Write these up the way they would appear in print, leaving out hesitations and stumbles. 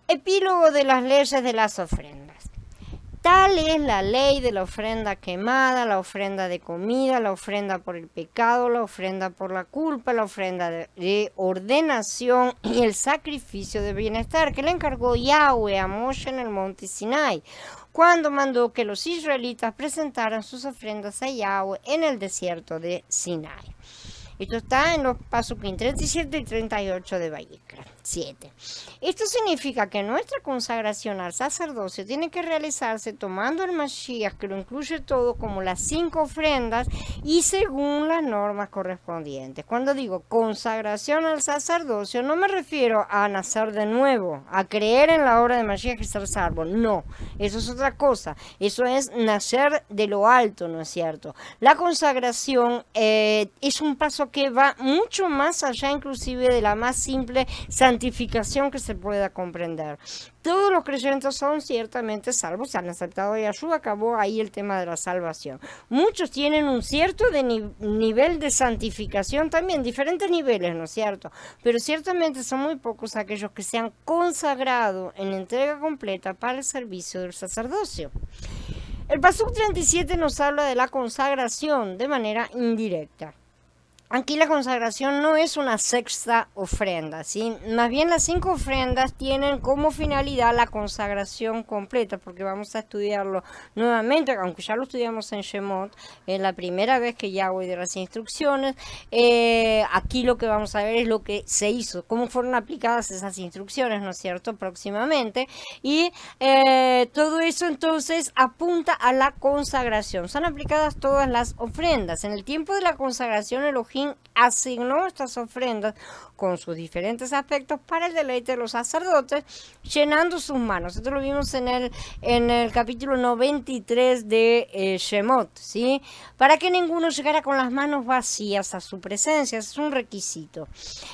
Epílogo de las leyes de las ofrendas. Tal es la ley de la ofrenda quemada, la ofrenda de comida, la ofrenda por el pecado, la ofrenda por la culpa, la ofrenda de ordenación y el sacrificio de bienestar que le encargó Yahweh a Moshe en el monte Sinai, cuando mandó que los israelitas presentaran sus ofrendas a Yahweh en el desierto de Sinai. Esto está en los Pasukim 37 y 38 de Vayikra 7. Esto significa que nuestra consagración al sacerdocio tiene que realizarse tomando el Mashiach, que lo incluye todo, como las 5 ofrendas y según las normas correspondientes. Cuando digo consagración al sacerdocio, no me refiero a nacer de nuevo, a creer en la obra de Mashiach y ser salvo. No, eso es otra cosa. Eso es nacer de lo alto, ¿no es cierto? La consagración es un paso que va mucho más allá inclusive de la más simple santificación que se pueda comprender. Todos los creyentes son ciertamente salvos, se han aceptado a Yahshua, acabó ahí el tema de la salvación. Muchos tienen un cierto nivel de santificación también, diferentes niveles, ¿no es cierto? Pero ciertamente son muy pocos aquellos que se han consagrado en entrega completa para el servicio del sacerdocio. El Pasuk 37 nos habla de la consagración de manera indirecta. Aquí la consagración no es una sexta ofrenda, ¿sí? Más bien las 5 ofrendas tienen como finalidad la consagración completa, porque vamos a estudiarlo nuevamente, aunque ya lo estudiamos en Shemot, la primera vez que Yahweh dio las instrucciones. Aquí lo que vamos a ver es lo que se hizo, cómo fueron aplicadas esas instrucciones, ¿no es cierto?, próximamente. Y todo eso entonces apunta a la consagración. Son aplicadas todas las ofrendas. En el tiempo de la consagración, Elohim asignó estas ofrendas con sus diferentes aspectos para el deleite de los sacerdotes, llenando sus manos. Esto lo vimos en el capítulo 93 de Shemot, ¿sí? Para que ninguno llegara con las manos vacías a su presencia. Es un requisito.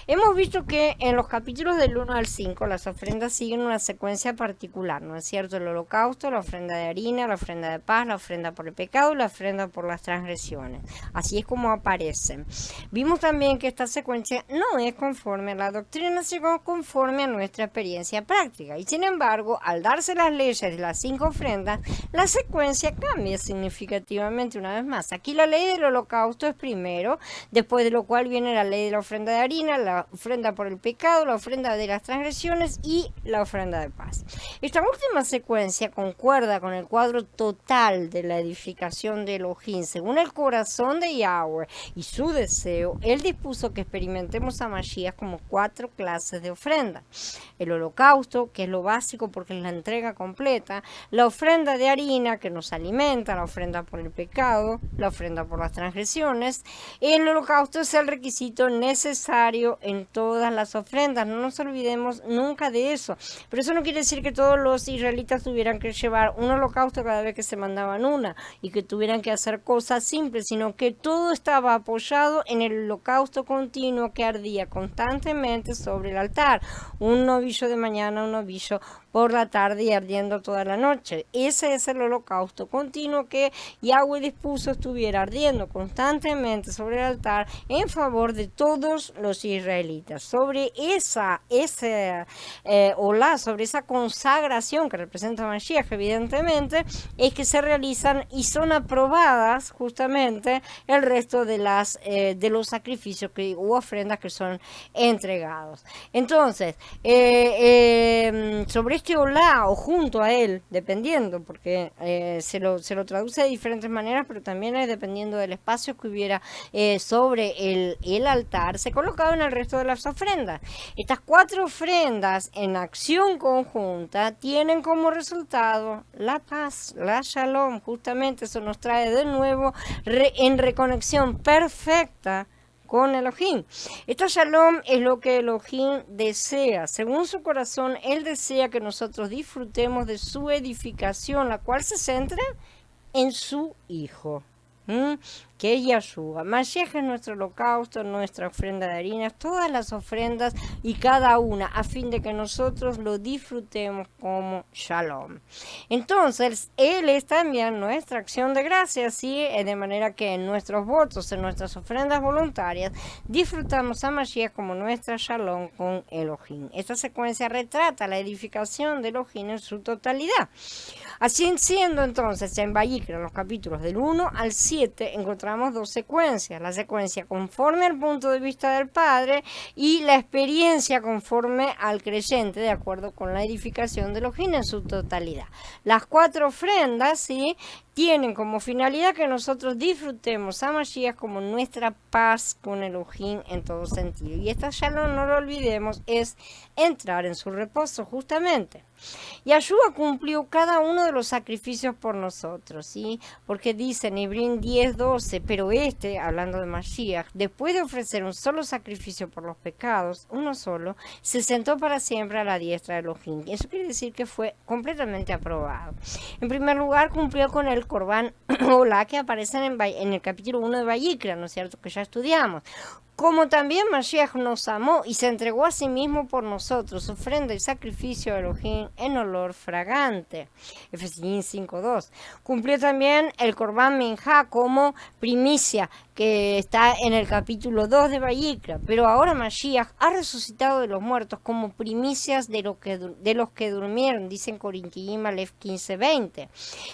Hemos visto que en los capítulos del 1 al 5 las ofrendas siguen una secuencia particular, ¿no es cierto? El holocausto, la ofrenda de harina, la ofrenda de paz, la ofrenda por el pecado y la ofrenda por las transgresiones. Así es como aparecen. Vimos también que esta secuencia no es conforme a la doctrina, sino conforme a nuestra experiencia práctica. Y sin embargo, al darse las leyes de las 5 ofrendas, la secuencia cambia significativamente una vez más. Aquí la ley del holocausto es primero, después de lo cual viene la ley de la ofrenda de harina, la ofrenda por el pecado, la ofrenda de las transgresiones y la ofrenda de paz. Esta última secuencia concuerda con el cuadro total de la edificación de Elohim, según el corazón de Yahweh y su deseo. Él dispuso que experimentemos a Mashiach como 4 clases de ofrenda. El holocausto, que es lo básico porque es la entrega completa, la ofrenda de harina, que nos alimenta, la ofrenda por el pecado, la ofrenda por las transgresiones. El holocausto es el requisito necesario en todas las ofrendas, no nos olvidemos nunca de eso. Pero eso no quiere decir que todos los israelitas tuvieran que llevar un holocausto cada vez que se mandaban una y que tuvieran que hacer cosas simples, sino que todo estaba apoyado en el holocausto continuo que ardía constantemente sobre el altar. Un novillo de mañana, un novillo por la tarde y ardiendo toda la noche. Ese es el holocausto continuo que Yahweh dispuso estuviera ardiendo constantemente sobre el altar en favor de todos los israelitas. Sobre sobre esa consagración que representa Mashiach, evidentemente, es que se realizan y son aprobadas justamente el resto de los sacrificios u ofrendas que son entregados. Entonces, sobre este olá o junto a él, dependiendo, porque se lo traduce de diferentes maneras, pero también es dependiendo del espacio que hubiera sobre el altar, se colocaban el resto de las ofrendas. Estas 4 ofrendas en acción conjunta tienen como resultado la paz, la shalom. Justamente eso nos trae de nuevo en reconexión perfecta con Elohim. Esta shalom es lo que Elohim desea. Según su corazón, Él desea que nosotros disfrutemos de su edificación, la cual se centra en su Hijo. que es Yahshua. Mashiach es nuestro holocausto, nuestra ofrenda de harinas, todas las ofrendas y cada una, a fin de que nosotros lo disfrutemos como Shalom. Entonces, Él es también nuestra acción de gracias, ¿sí? De manera que en nuestros votos, en nuestras ofrendas voluntarias, disfrutamos a Mashiach como nuestra Shalom con Elohim. Esta secuencia retrata la edificación de Elohim en su totalidad. Así siendo entonces, en Vayikra, en los capítulos del 1 al 7, encontramos dos secuencias. La secuencia conforme al punto de vista del Padre y la experiencia conforme al creyente, de acuerdo con la edificación de Elohim en su totalidad. Las 4 ofrendas, ¿sí?, tienen como finalidad que nosotros disfrutemos a Mashiach como nuestra paz con Elohim en todo sentido. Y esta Shalom, no lo olvidemos, es entrar en su reposo justamente. Yahshua cumplió cada uno de los sacrificios por nosotros, ¿sí? Porque dice en Hebrín 10:12, pero hablando de Mashiach, después de ofrecer un solo sacrificio por los pecados, uno solo, se sentó para siempre a la diestra de Elohim. Eso quiere decir que fue completamente aprobado. En primer lugar, cumplió con el Corbán Olá que aparecen en el capítulo 1 de Vayikra, ¿no es cierto?, que ya estudiamos. Como también Mashiach nos amó y se entregó a sí mismo por nosotros, ofrenda y sacrificio a Elohim en olor fragante. Efesios 5:2. Cumplió también el Corbán Minjá como primicia, que está en el capítulo 2 de Vayikra. Pero ahora Mashiach ha resucitado de los muertos como primicias de los que durmieron, dicen Corintiim Aleph 15:20.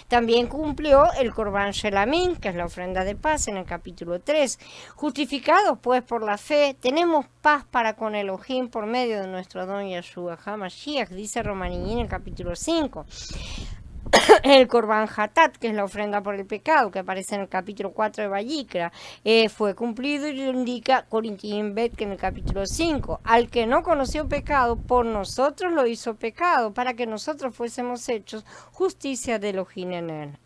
También cumplió el Corbán Shelamim, que es la ofrenda de paz, en el capítulo 3. Justificados pues por la fe, tenemos paz para con Elohim por medio de nuestro Adón Yahshua HaMashiach, dice Romaní en el capítulo 5. El Corbán Hatat, que es la ofrenda por el pecado, que aparece en el capítulo 4 de Vayikra, fue cumplido y lo indica Corintiim Bet, que en el capítulo 5. Al que no conoció pecado, por nosotros lo hizo pecado, para que nosotros fuésemos hechos justicia de Elohim en él.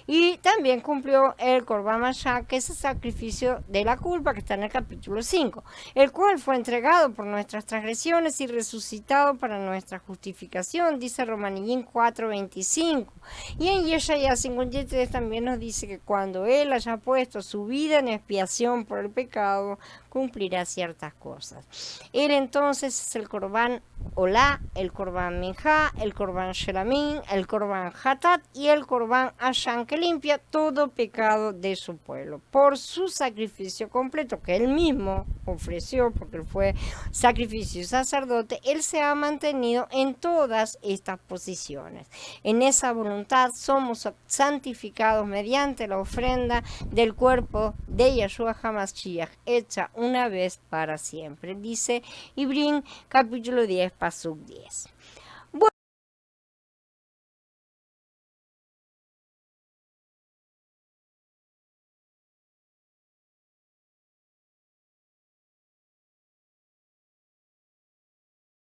Y también cumplió el Corbán Mashá, que es el sacrificio de la culpa, que está en el capítulo 5, el cual fue entregado por nuestras transgresiones y resucitado para nuestra justificación, dice Romanín 4:25. Y en Yeshaya 53 también nos dice que cuando Él haya puesto su vida en expiación por el pecado, cumplirá ciertas cosas. Él entonces es el Corbán Olá, el Corbán Minjá, el Corbán Shelamim, el Corbán Hatat y el Corbán Ashan, que limpia todo pecado de su pueblo. Por su sacrificio completo que Él mismo ofreció, porque Él fue sacrificio y sacerdote, Él se ha mantenido en todas estas posiciones. En esa voluntad somos santificados mediante la ofrenda del cuerpo de Yahshua HaMashiach, hecha una vez para siempre. Dice Ibrín, capítulo 10, Pasuk 10.